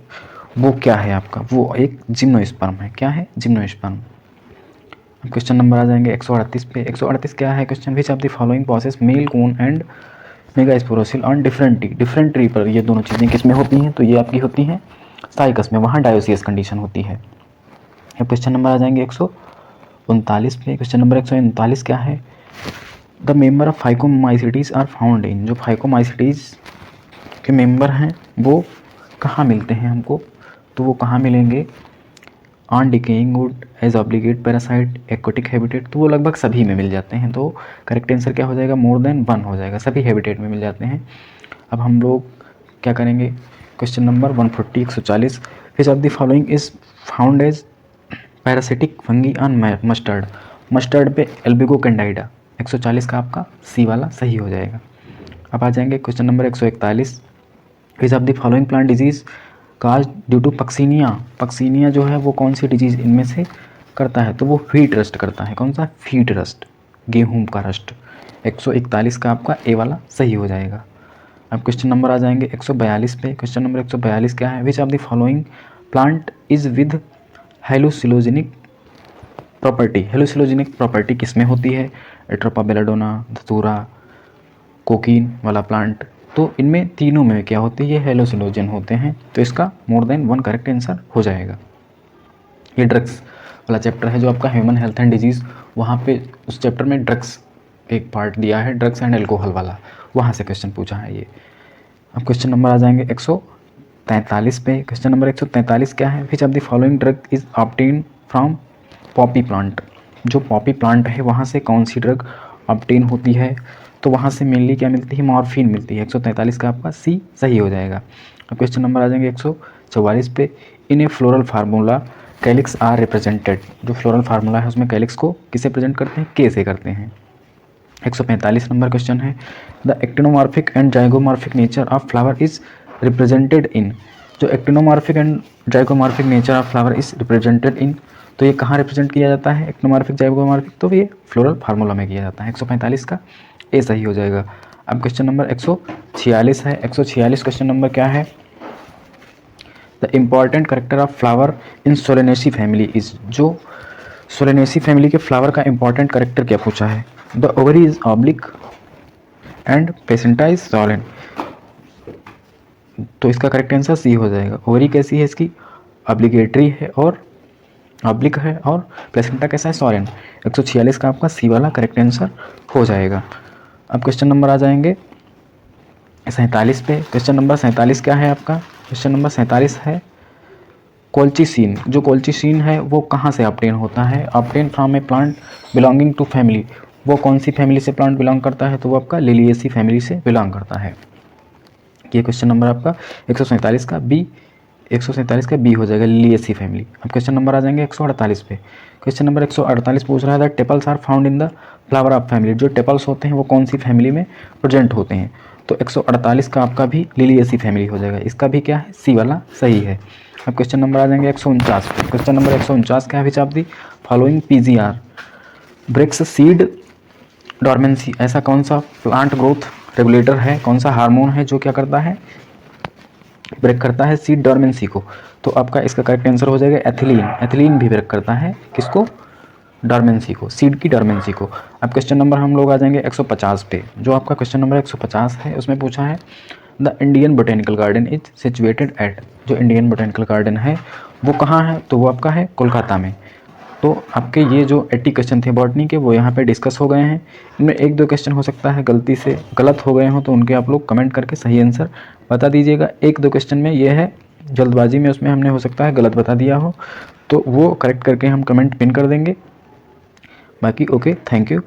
वो क्या है आपका, वो एक जिम्नोस्पर्म है। क्या है, जिम्नोस्पर्म। अब क्वेश्चन नंबर आ जाएंगे 138 पे। 138 क्या है question, which of the following process male cone and megasporophyll on different tree पर, ये दोनों चीज़ें किस में होती हैं, तो ये आपकी होती हैं साइकस में, वहाँ डायोसियस कंडीशन होती है। अब क्वेश्चन नंबर आ जाएंगे 139 पे। क्वेश्चन नंबर 139 क्या है, the member of Phycomycetes are found in, जो फाइकोमाइसिटीज के मेंबर हैं वो कहाँ मिलते हैं हमको, तो वो कहाँ मिलेंगे, on decaying wood as obligate parasite aquatic habitat, तो वो लगभग सभी में मिल जाते हैं। तो करेक्ट आंसर क्या हो जाएगा, मोर देन वन हो जाएगा, सभी हैबिटेट में मिल जाते हैं। अब हम लोग क्या करेंगे, question number 140 140, which of the following is found as parasitic fungi on mustard, mustard पे एल्बिगो कैंडाइडा, 140 का आपका सी वाला सही हो जाएगा। अब आ जाएंगे question number 141, which of the following plant disease cause due to Puccinia, Puccinia जो है वो कौन सी डिजीज़ इनमें से करता है, तो वो फीट रस्ट करता है। कौन सा, फीट रस्ट, गेहूं का रस्ट। 141 का आपका ए वाला सही हो जाएगा। अब क्वेश्चन नंबर आ जाएंगे 142 पे। क्वेश्चन नंबर 142 क्या है, which of the following plant is with hallucinogenic property, hallucinogenic property किस में होती है, एट्रोपा बेलाडोना, धतूरा, कोकीन वाला प्लांट। तो इनमें तीनों में क्या होते हैं, ये हेलोसिलोजन होते हैं। तो इसका more than one correct answer हो जाएगा। ये ड्रग्स वाला चैप्टर है जो आपका ह्यूमन हेल्थ एंड डिजीज़, वहाँ पे उस चैप्टर में ड्रग्स एक पार्ट दिया है, ड्रग्स एंड एल्कोहल वाला, वहाँ से क्वेश्चन पूछा है ये। अब क्वेश्चन नंबर आ जाएंगे 143 पे। क्वेश्चन नंबर 143 क्या है, which of the following drug is obtain from Poppy plant, जो पॉपी प्लांट है वहाँ से कौन सी ड्रग ऑब्टेन होती है, तो वहाँ से मेनली क्या मिलती है, मॉर्फिन मिलती है। 143 का आपका सी सही हो जाएगा। अब क्वेश्चन नंबर आ जाएंगे 144 पे। In a floral formula calyx are represented, जो फ्लोरल फार्मूला है उसमें कैलिक्स को किसे प्रेजेंट करते हैं, के से करते हैं। 145 नंबर क्वेश्चन है, the actinomorphic and zygomorphic nature of flower is represented in, जो actinomorphic and zygomorphic nature of flower is represented in, तो ये कहाँ रिप्रेजेंट किया जाता है, एक्टिनोमॉर्फिक जाइगोमॉर्फिक, तो ये फ्लोरल फार्मूला में किया जाता है। 145 का ए सही हो जाएगा। अब क्वेश्चन नंबर 146 है। 146 क्वेश्चन नंबर क्या है, the important character of flower in Solanaceae family is, जो सोलेनेसी फैमिली के फ्लावर का इंपॉर्टेंट करेक्टर क्या पूछा है, the ovary is oblique and placenta is swollen, तो इसका करेक्ट आंसर सी हो जाएगा। ओवरी कैसी है इसकी, ऑब्लिगेटरी है और ऑब्लिक है, और प्लेसेंटा कैसा है, सॉरेन। 146 का आपका सी वाला करेक्ट आंसर हो जाएगा। अब क्वेश्चन नंबर आ जाएंगे 47 पे। क्वेश्चन नंबर 47 क्या है आपका, क्वेश्चन नंबर 47 है कोल्चिसिन। जो कोल्चिसिन है वो कहाँ से ऑब्टेन होता है, obtain from a plant belonging to family. वो कौन सी फैमिली से प्लांट बिलोंग करता है, तो वो आपका लिलिएसी फैमिली से बिलोंग करता है। ये क्वेश्चन नंबर आपका 147 का बी, 147 का बी हो जाएगा, लिलिएसी फैमिली। अब क्वेश्चन नंबर आ जाएंगे 148 पे। क्वेश्चन नंबर 148 पूछ रहा है the tepals are found in the flower of family. जो टेपल्स होते हैं वो कौन सी फैमिली में प्रेजेंट होते हैं, तो 148 का आपका भी लिलिएसी फैमिली हो जाएगा। इसका भी क्या है, सी वाला सही है। अब क्वेश्चन नंबर आ जाएंगे 149 पे। क्वेश्चन नंबर 149 क्या है which of the following PGR breaks seed dormancy. ऐसा कौन सा प्लांट ग्रोथ रेगुलेटर है, कौन सा हार्मोन है जो क्या करता है, ब्रेक करता है सीड डॉर्मेंसी को, तो आपका इसका करेक्ट आंसर हो जाएगा एथिलीन। एथिलीन भी ब्रेक करता है किसको, डॉर्मेंसी को, सीड की डॉर्मेंसी को। अब क्वेश्चन नंबर हम लोग आ जाएंगे 150 पे। जो आपका क्वेश्चन नंबर 150 है उसमें पूछा है the Indian botanical garden is situated at. जो इंडियन बोटेनिकल गार्डन है वो कहाँ है, तो वो आपका है कोलकाता में। तो आपके ये जो 80 क्वेश्चन थे बॉटनी के वो यहाँ पे डिस्कस हो गए हैं। इनमें एक दो क्वेश्चन हो सकता है गलती से गलत हो गए हों, तो उनके आप लोग कमेंट करके सही आंसर बता दीजिएगा। एक दो क्वेश्चन में ये है जल्दबाजी में उसमें हमने हो सकता है गलत बता दिया हो, तो वो करेक्ट करके हम कमेंट पिन कर देंगे। बाकी ओके, थैंक यू।